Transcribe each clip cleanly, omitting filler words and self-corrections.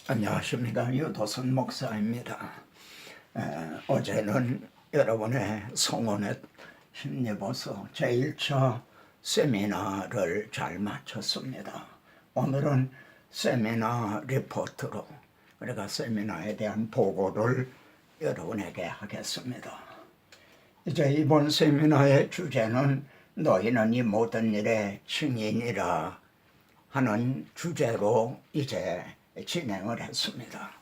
안녕하십니까. 유도선 목사입니다. 어제는 여러분의 성원에 힘입어서 제1차 세미나를 잘 마쳤습니다. 오늘은 세미나 리포트로, 그러니까 세미나에 대한 보고를 여러분에게 하겠습니다. 이제 이번 세미나의 주제는 너희는 이 모든 일의 증인이라 하는 주제로 이제 진행을 했습니다.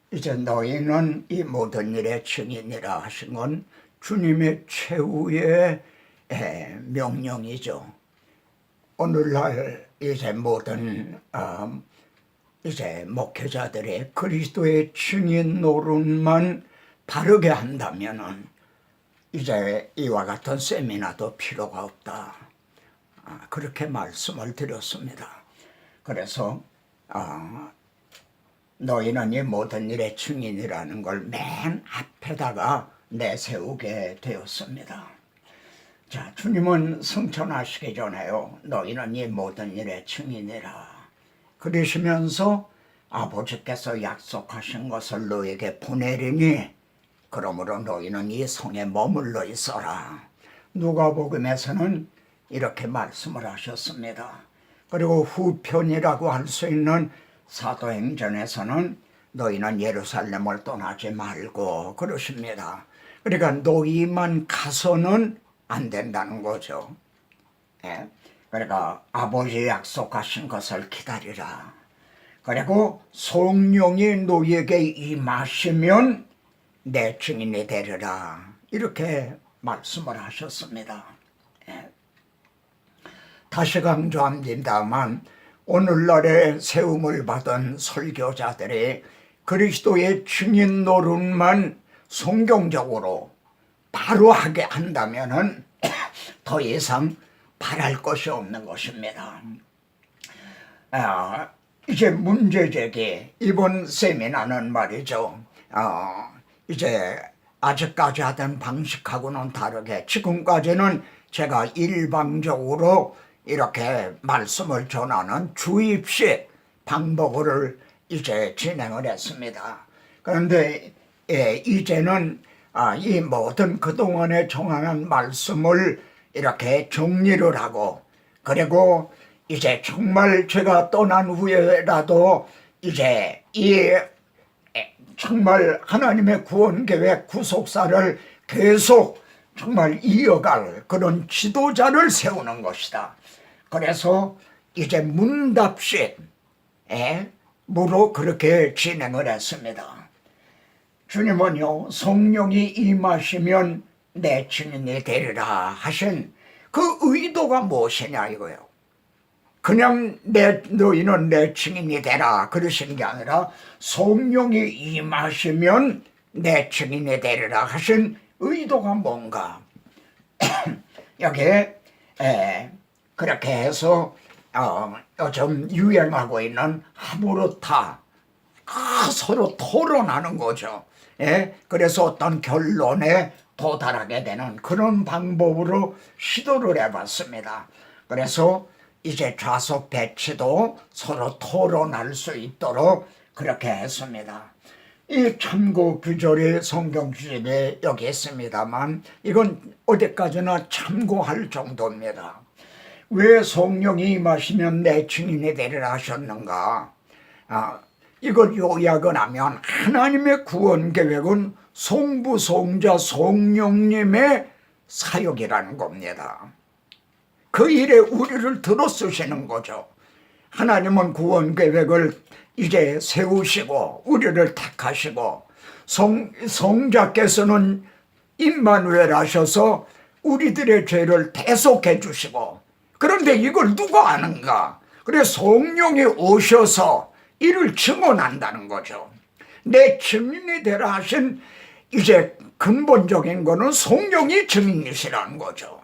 이제 너희는 이 모든 일의 증인이라 하신 건 주님의 최후의 명령이죠. 오늘날 이제 모든 이제 목회자들의 그리스도의 증인 노릇만 바르게 한다면은 이제 이와 같은 세미나도 필요가 없다. 그렇게 말씀을 드렸습니다. 그래서 너희는 이 모든 일의 증인이라는 걸 맨 앞에다가 내세우게 되었습니다. 자, 주님은 승천하시기 전에요, 너희는 이 모든 일의 증인이라 그러시면서 아버지께서 약속하신 것을 너에게 보내리니 그러므로 너희는 이 성에 머물러 있어라. 누가복음에서는 이렇게 말씀을 하셨습니다. 그리고 후편이라고 할 수 있는 사도행전에서는 너희는 예루살렘을 떠나지 말고 그러십니다. 그러니까 너희만 가서는 안 된다는 거죠. 그러니까 아버지 약속하신 것을 기다리라. 그리고 성령이 너희에게 임하시면 내 증인이 되리라. 이렇게 말씀을 하셨습니다. 다시 강조합니다만 오늘날의 세움을 받은 설교자들이 그리스도의 증인 노릇만 성경적으로 바로 하게 한다면은 더 이상 바랄 것이 없는 것입니다. 이제 문제제기, 이번 세미나는 말이죠. 이제 아직까지 하던 방식하고는 다르게 지금까지는 제가 일방적으로 이렇게 말씀을 전하는 주입식 방법을 이제 진행을 했습니다. 그런데 이제는 이 모든 그동안에 정하는 말씀을 이렇게 정리를 하고, 그리고 이제 정말 제가 떠난 후에라도 이제 이 정말 하나님의 구원 계획 구속사를 계속 정말 이어갈 그런 지도자를 세우는 것이다. 그래서 이제 문답식으로 그렇게 진행을 했습니다. 주님은요, 성령이 임하시면 내 증인이 되리라 하신 그 의도가 무엇이냐 이거예요. 그냥 너희는 내 증인이 되라 그러신 게 아니라 성령이 임하시면 내 증인이 되리라 하신 의도가 뭔가. 여기에 그렇게 해서 요즘 유행하고 있는 하부르타, 서로 토론하는 거죠. 그래서 어떤 결론에 도달하게 되는 그런 방법으로 시도를 해봤습니다. 그래서 이제 좌석 배치도 서로 토론할 수 있도록 그렇게 했습니다. 이 참고 구절이 성경 주제에 여기 있습니다만 이건 어디까지나 참고할 정도입니다. 왜 성령이 임하시면 내 증인이 되리라 하셨는가? 이걸 요약을 하면 하나님의 구원 계획은 성부, 성자, 성령님의 사역이라는 겁니다. 그 일에 우리를 들어쓰시는 거죠. 하나님은 구원 계획을 이제 세우시고 우리를 택하시고 성자께서는 임마누엘 하셔서 우리들의 죄를 대속해 주시고, 그런데 이걸 누가 아는가? 그래서 성령이 오셔서 이를 증언한다는 거죠. 내 증인이 되라 하신 이제 근본적인 거는 성령이 증인이시라는 거죠.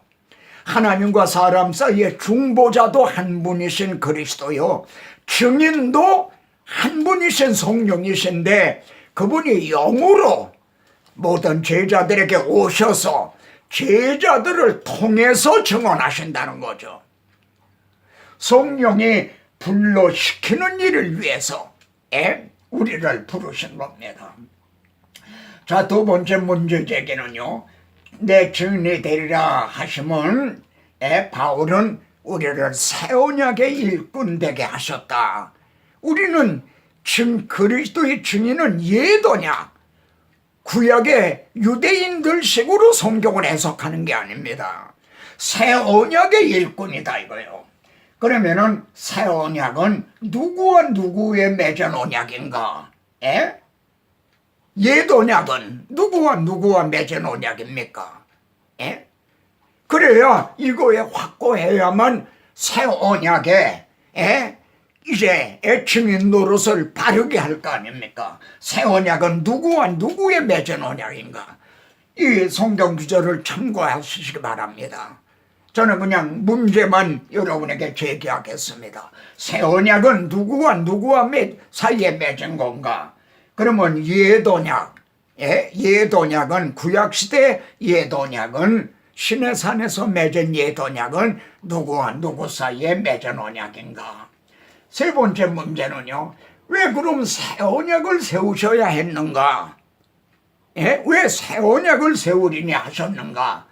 하나님과 사람 사이의 중보자도 한 분이신 그리스도요, 증인도 한 분이신 성령이신데 그분이 영으로 모든 제자들에게 오셔서 제자들을 통해서 증언하신다는 거죠. 성령이 불러시키는 일을 위해서 우리를 부르신 겁니다. 자, 두 번째 문제 제기는요, 내 증인이 되리라 하시면 바울은 우리를 새 언약의 일꾼 되게 하셨다. 우리는 그리스도의 증인은 옛 언약, 구약의 유대인들 식으로 성경을 해석하는 게 아닙니다. 새 언약의 일꾼이다 이거예요. 그러면은 새 언약은 누구와 누구의 맺은 언약인가? 옛 언약은 누구와 맺은 언약입니까? 그래야 이거에 확고해야만 새 언약에 이제 증인 노릇을 바르게 할 거 아닙니까? 새 언약은 누구와 누구의 맺은 언약인가? 이 성경 구절을 참고하시기 바랍니다. 저는 그냥 문제만 여러분에게 제기하겠습니다. 새 언약은 누구와 사이에 맺은 건가? 그러면 옛 언약, 옛 언약은 구약시대 옛 언약은 시내산에서 맺은 옛 언약은 누구와 누구 사이에 맺은 언약인가? 세 번째 문제는요, 왜 그럼 새 언약을 세우셔야 했는가? 왜 새 언약을 세우리니 하셨는가?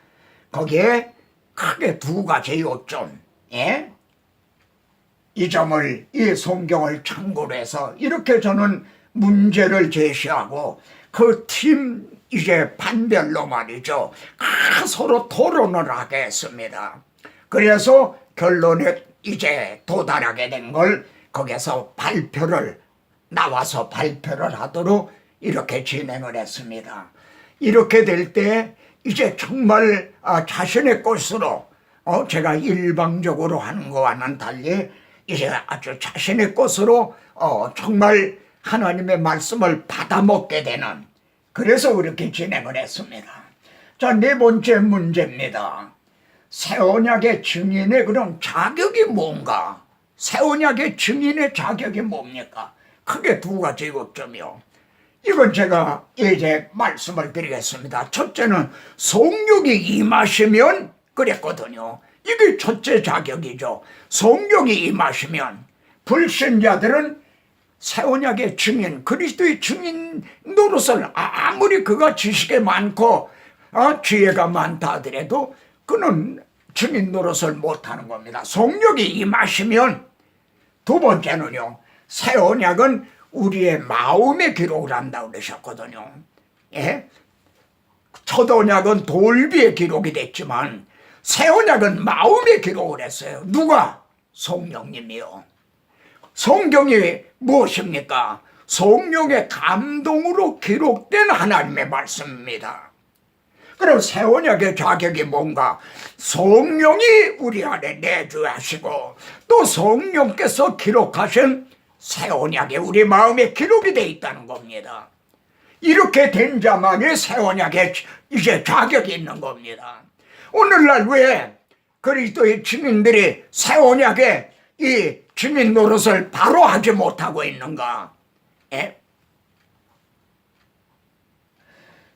거기에 크게 두 가지 요점, 이 점을, 이 성경을 참고로 해서 이렇게 저는 문제를 제시하고 그 팀 이제 반별로 말이죠, 서로 토론을 하게 했습니다. 그래서 결론에 이제 도달하게 된 걸 거기서 나와서 발표를 하도록 이렇게 진행을 했습니다. 이렇게 될 때 이제 정말 자신의 것으로 제가 일방적으로 하는 것과는 달리 이제 아주 자신의 것으로 정말 하나님의 말씀을 받아먹게 되는, 그래서 그렇게 진행을 했습니다. 자, 네 번째 문제입니다. 새 언약의 증인의 그런 자격이 뭔가? 새 언약의 증인의 자격이 뭡니까? 크게 두 가지 요점이요. 이건 제가 이제 말씀을 드리겠습니다. 첫째는 성령이 임하시면 그랬거든요. 이게 첫째 자격이죠. 성령이 임하시면 불신자들은 새 언약의 증인, 그리스도의 증인 노릇을 아무리 그가 지식이 많고 지혜가 많다 하더라도 그는 증인 노릇을 못하는 겁니다. 성령이 임하시면. 두 번째는요, 새 언약은 우리의 마음에 기록을 한다고 그러셨거든요. 첫 언약은 돌비에 기록이 됐지만 새 언약은 마음에 기록을 했어요. 누가? 성령님이요. 성경이 무엇입니까? 성령의 감동으로 기록된 하나님의 말씀입니다. 그럼 새 언약의 자격이 뭔가? 성령이 우리 안에 내주하시고 또 성령께서 기록하신 새 언약이 우리 마음에 기록이 되어 있다는 겁니다. 이렇게 된 자만이 새 언약에 이제 자격이 있는 겁니다. 오늘날 왜 그리스도의 증인들이 새 언약에 이 증인 노릇을 바로 하지 못하고 있는가?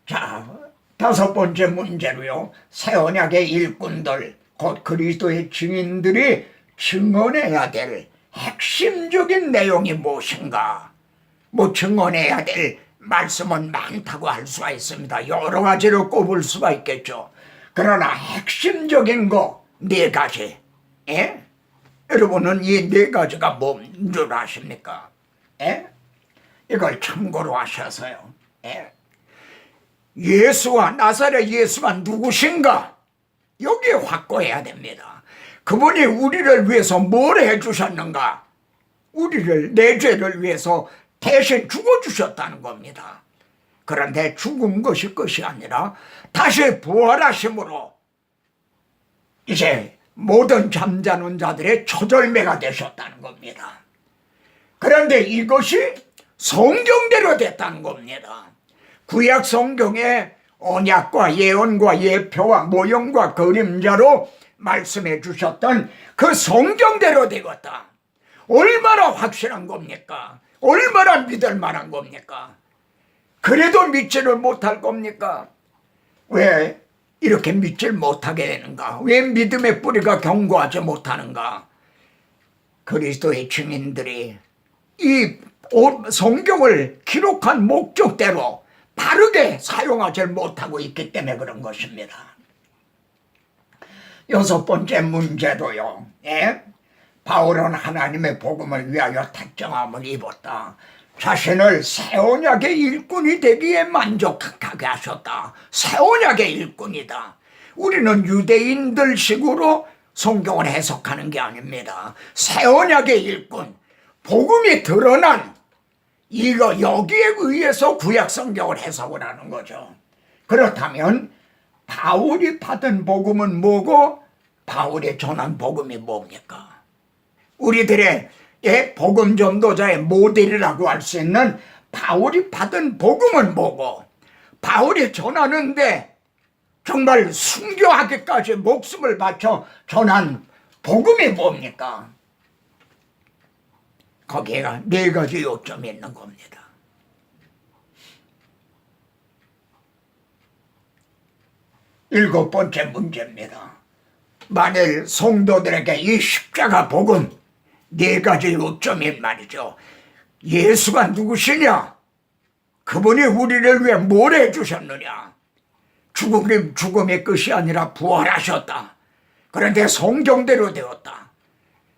자, 다섯 번째 문제로요, 새 언약의 일꾼들, 곧 그리스도의 증인들이 증언해야 될 핵심적인 내용이 무엇인가? 증언해야 될 말씀은 많다고 할 수가 있습니다. 여러 가지로 꼽을 수가 있겠죠. 그러나 핵심적인 거 네 가지. 여러분은 이 네 가지가 뭔 줄 아십니까? 이걸 참고로 하셔서요. 나사렛 예수가 누구신가? 여기에 확고해야 됩니다. 그분이 우리를 위해서 뭘 해주셨는가? 우리를, 내 죄를 위해서 대신 죽어주셨다는 겁니다. 그런데 죽은 것이 끝이 아니라 다시 부활하심으로 이제 모든 잠자는 자들의 초절매가 되셨다는 겁니다. 그런데 이것이 성경대로 됐다는 겁니다. 구약 성경에 언약과 예언과 예표와 모형과 그림자로 말씀해 주셨던 그 성경대로 되었다. 얼마나 확실한 겁니까? 얼마나 믿을 만한 겁니까? 그래도 믿지를 못할 겁니까? 왜 이렇게 믿질 못하게 되는가? 왜 믿음의 뿌리가 견고하지 못하는가? 그리스도의 증인들이 이 성경을 기록한 목적대로 바르게 사용하지 못하고 있기 때문에 그런 것입니다. 여섯 번째 문제도요. 바울은 하나님의 복음을 위하여 택정함을 입었다. 자신을 새 언약의 일꾼이 되기에 만족하게 하셨다. 새 언약의 일꾼이다. 우리는 유대인들 식으로 성경을 해석하는 게 아닙니다. 새 언약의 일꾼, 복음이 드러난 여기에 의해서 구약 성경을 해석을 하는 거죠. 그렇다면 바울이 받은 복음은 뭐고 바울이 전한 복음이 뭡니까? 우리들의 복음 전도자의 모델이라고 할 수 있는 바울이 받은 복음은 뭐고 바울이 전하는데 정말 순교하기까지 목숨을 바쳐 전한 복음이 뭡니까? 거기에가 네 가지 요점이 있는 겁니다. 일곱 번째 문제입니다. 만일 성도들에게 이 십자가 복음 네 가지 요점이 말이죠. 예수가 누구시냐? 그분이 우리를 위해 뭘 해주셨느냐? 죽음의 끝이 아니라 부활하셨다. 그런데 성경대로 되었다.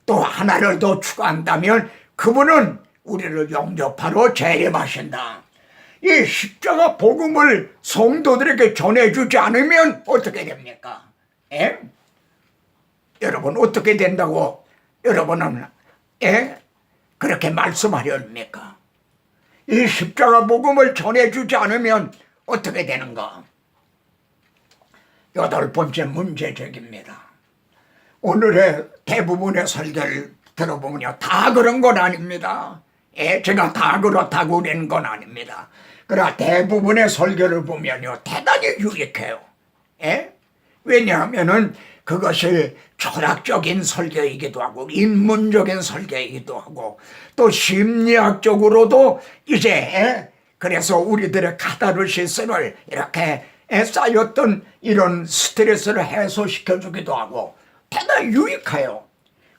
또 하나를 더 추가한다면 그분은 우리를 영접하러 재림하신다. 이 십자가 복음을 성도들에게 전해주지 않으면 어떻게 됩니까? 여러분 어떻게 된다고 여러분은 그렇게 말씀하렵니까? 이 십자가 복음을 전해주지 않으면 어떻게 되는가? 여덟 번째 문제적입니다. 오늘의 대부분의 설교를 들어보면요, 다 그런 건 아닙니다. 제가 다 그렇다고 그러는 건 아닙니다. 그러나 대부분의 설교를 보면요, 대단히 유익해요. 왜냐하면은 그것이 철학적인 설교이기도 하고 인문적인 설교이기도 하고 또 심리학적으로도 이제 그래서 우리들의 카타르시스를 이렇게 쌓였던 이런 스트레스를 해소시켜 주기도 하고 대단히 유익해요.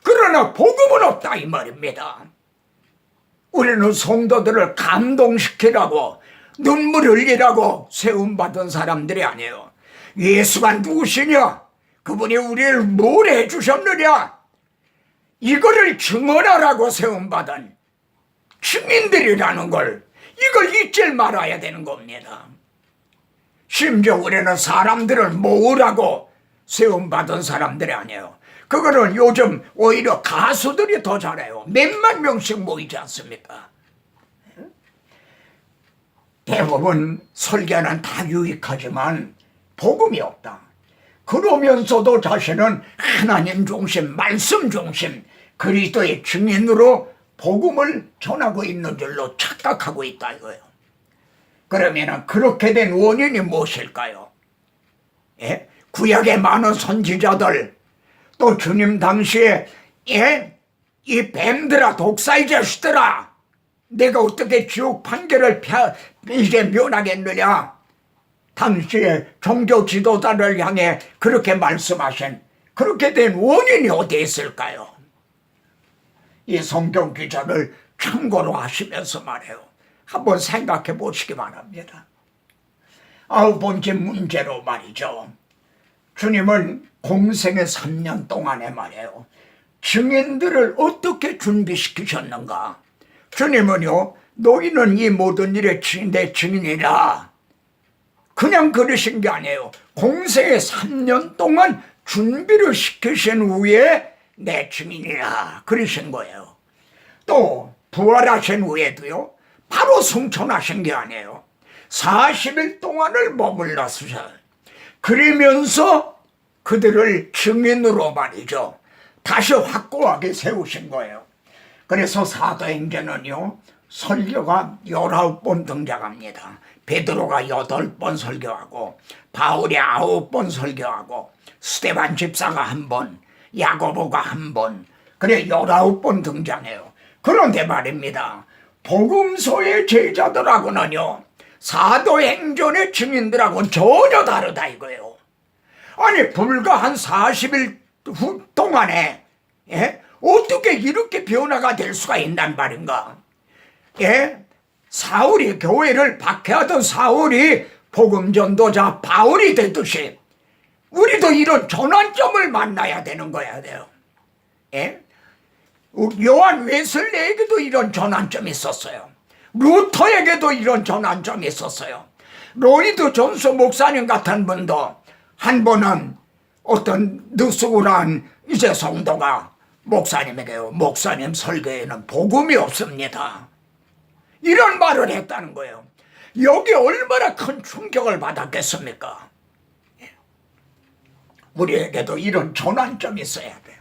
그러나 복음은 없다 이 말입니다. 우리는 성도들을 감동시키라고 눈물 흘리라고 세움받은 사람들이 아니에요. 예수가 누구시냐? 그분이 우리를 뭘 해주셨느냐? 이거를 증언하라고 세움받은 증인들이라는 걸 이걸 잊지 말아야 되는 겁니다. 심지어 우리는 사람들을 모으라고 세움받은 사람들이 아니에요. 그거는 요즘 오히려 가수들이 더 잘해요. 몇만 명씩 모이지 않습니까? 대부분 설교는 다 유익하지만 복음이 없다. 그러면서도 자신은 하나님 중심, 말씀 중심, 그리스도의 증인으로 복음을 전하고 있는 줄로 착각하고 있다 이거예요. 그러면 그렇게 된 원인이 무엇일까요? 구약의 많은 선지자들 또 주님 당시에 이 뱀들아 독사의 자식들아 내가 어떻게 지옥 판결을 이제 면하겠느냐? 당시에 종교 지도자를 향해 그렇게 말씀하신 그렇게 된 원인이 어디에 있을까요? 이 성경 기자를 참고로 하시면서 말해요. 한번 생각해 보시기 바랍니다. 아홉 번째 문제로 말이죠. 주님은 공생의 3년 동안에 말이에요. 증인들을 어떻게 준비시키셨는가? 주님은요, 너희는 이 모든 일에 내 증인이라. 그냥 그러신 게 아니에요. 공생의 3년 동안 준비를 시키신 후에 내 증인이라 그러신 거예요. 또 부활하신 후에도요, 바로 승천하신 게 아니에요. 40일 동안을 머물렀어요. 그러면서 그들을 증인으로 말이죠. 다시 확고하게 세우신 거예요. 그래서 사도행전은요, 설교가 19번 등장합니다. 베드로가 8번 설교하고 바울이 9번 설교하고 스데반 집사가 1번, 야고보가 1번, 그래 19번 등장해요. 그런데 말입니다. 복음서의 제자들하고는요, 사도행전의 증인들하고는 전혀 다르다 이거예요. 아니 불과 한 40일 동안에 어떻게 이렇게 변화가 될 수가 있단 말인가? 사울이 교회를 박해하던 사울이 복음 전도자 바울이 되듯이 우리도 이런 전환점을 만나야 되는 거야 돼요. 요한 웨슬레에게도 이런 전환점이 있었어요. 루터에게도 이런 전환점이 있었어요. 로이드 존스 목사님 같은 분도 한 번은 어떤 느스울한 이제 성도가 목사님에게요, 목사님 설교에는 복음이 없습니다, 이런 말을 했다는 거예요. 여기 얼마나 큰 충격을 받았겠습니까? 우리에게도 이런 전환점이 있어야 돼요.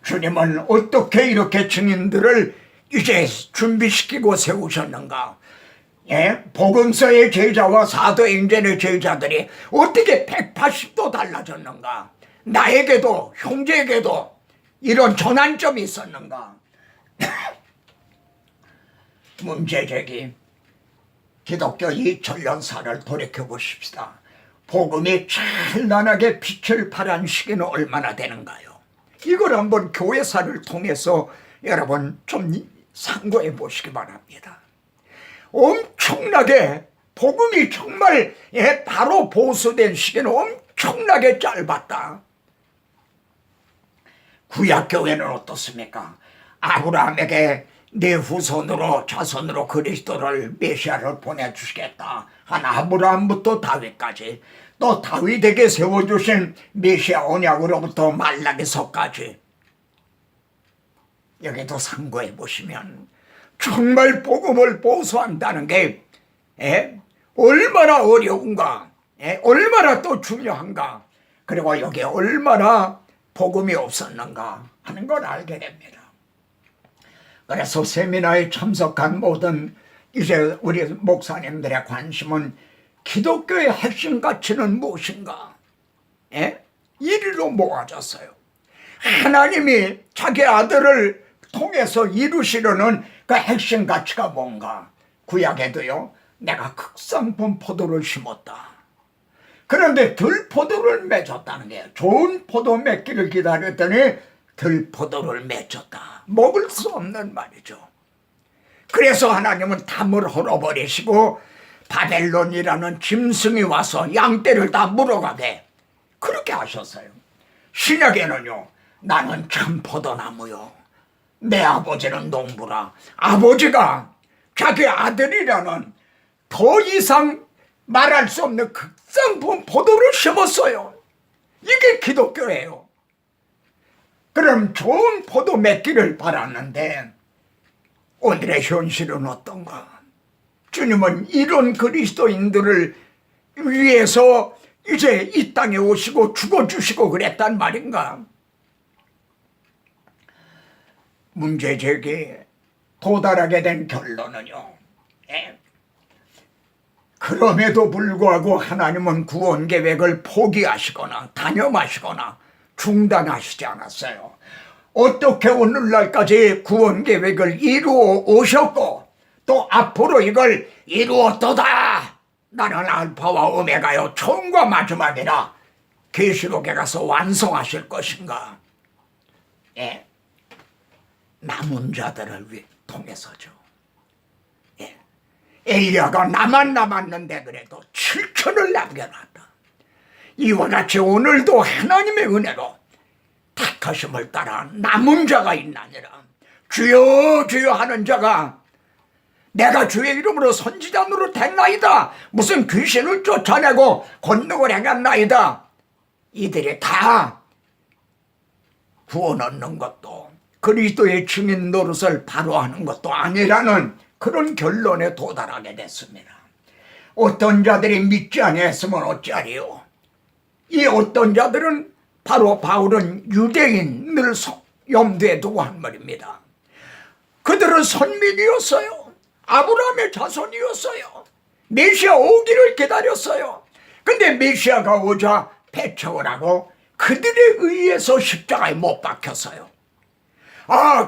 주님은 어떻게 이렇게 증인들을 이제 준비시키고 세우셨는가? 복음서의 제자와 사도행전의 제자들이 어떻게 180도 달라졌는가? 나에게도 형제에게도 이런 전환점이 있었는가? 문제제기, 기독교 2000년사를 돌이켜보십시다. 복음이 찬란하게 빛을 발한 시기는 얼마나 되는가요? 이걸 한번 교회사를 통해서 여러분 좀 상고해 보시기 바랍니다. 엄청나게 복음이 정말 바로 보수된 시기는 엄청나게 짧았다. 구약교회는 어떻습니까? 아브라함에게 내 후손으로 자손으로 그리스도를 메시아를 보내주시겠다 한 아브라함부터 다윗까지, 또 다윗에게 세워주신 메시아 언약으로부터 말라기서까지, 여기도 상고해 보시면 정말 복음을 보수한다는 게 얼마나 어려운가, 얼마나 또 중요한가, 그리고 여기에 얼마나 복음이 없었는가 하는 걸 알게 됩니다. 그래서 세미나에 참석한 모든 이제 우리 목사님들의 관심은 기독교의 핵심 가치는 무엇인가? 이리로 모아졌어요. 하나님이 자기 아들을 통해서 이루시려는 그 핵심 가치가 뭔가? 구약에도요, 내가 극상품 포도를 심었다. 그런데 들포도를 맺었다는 거예요. 좋은 포도 맺기를 기다렸더니 들포도를 맺었다. 먹을 수 없는 말이죠. 그래서 하나님은 담을 헐어버리시고 바벨론이라는 짐승이 와서 양떼를 다 물어가게 그렇게 하셨어요. 신약에는요, 나는 참 포도나무요, 내 아버지는 농부라. 아버지가 자기 아들이라는 더 이상 말할 수 없는 극상품 포도를 심었어요. 이게 기독교예요. 그럼 좋은 포도 맺기를 바랐는데 오늘의 현실은 어떤가? 주님은 이런 그리스도인들을 위해서 이제 이 땅에 오시고 죽어주시고 그랬단 말인가? 문제제기에 도달하게 된 결론은요, 그럼에도 불구하고 하나님은 구원 계획을 포기하시거나 단념하시거나 중단하시지 않았어요. 어떻게 오늘날까지 구원 계획을 이루어 오셨고 또 앞으로 이걸 이루었도다, 나는 알파와 오메가요, 처음과 마지막이라 계시록에 가서 완성하실 것인가? 남은 자들을 통해서죠. 엘리야가 나만 남았는데 그래도 7천을 남겨놨다. 이와 같이 오늘도 하나님의 은혜로 택하심을 따라 남은 자가 있나니라. 주여 주여 하는 자가 내가 주의 이름으로 선지자 노릇했나이다, 무슨 귀신을 쫓아내고 권능을 행했나이다, 이들이 다 구원 얻는 것도 그리스도의 증인 노릇을 바로 하는 것도 아니라는 그런 결론에 도달하게 됐습니다. 어떤 자들이 믿지 아니했으면 어찌하리요? 이 어떤 자들은 바로 바울은 유대인을 염두에 두고 한 말입니다. 그들은 선민이었어요. 아브라함의 자손이었어요. 메시아 오기를 기다렸어요. 근데 메시아가 오자 배척을 하고 그들에 의해서 십자가에 못 박혔어요.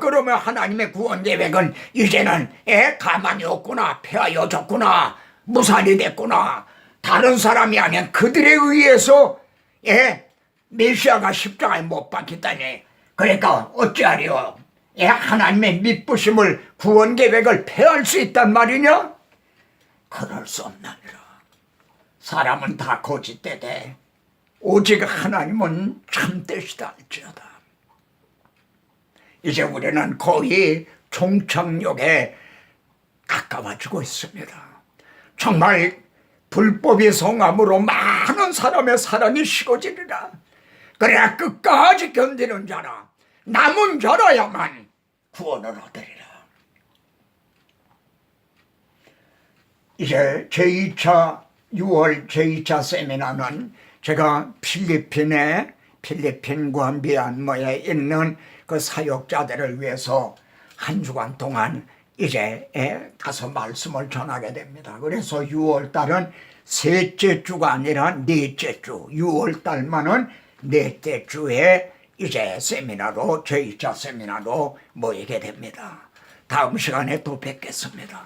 그러면 하나님의 구원 계획은 이제는 가만히 없구나, 폐하여졌구나, 무산이 됐구나. 다른 사람이 아닌 그들에 의해서 메시아가 십자가에 못 박혔다니. 그러니까 어찌하리요? 하나님의 미쁘심을 구원 계획을 폐할 수 있단 말이냐? 그럴 수 없나니라. 사람은 다 거짓되되 오직 하나님은 참되시다 할지어다. 이제 우리는 거의 종착역에 가까워지고 있습니다. 정말 불법의 성함으로 많은 사람의 사랑이 식어지리라. 그래야 끝까지 견디는 자라, 남은 자라야만 구원을 얻으리라. 이제 제2차 6월 제2차 세미나는 제가 필리핀과 미얀마에 있는 그 사역자들을 위해서 한 주간 동안 이제 가서 말씀을 전하게 됩니다. 그래서 6월 달은 셋째 주가 아니라 넷째 주, 6월 달만은 넷째 주에 이제 세미나로, 제2차 세미나로 모이게 됩니다. 다음 시간에 또 뵙겠습니다.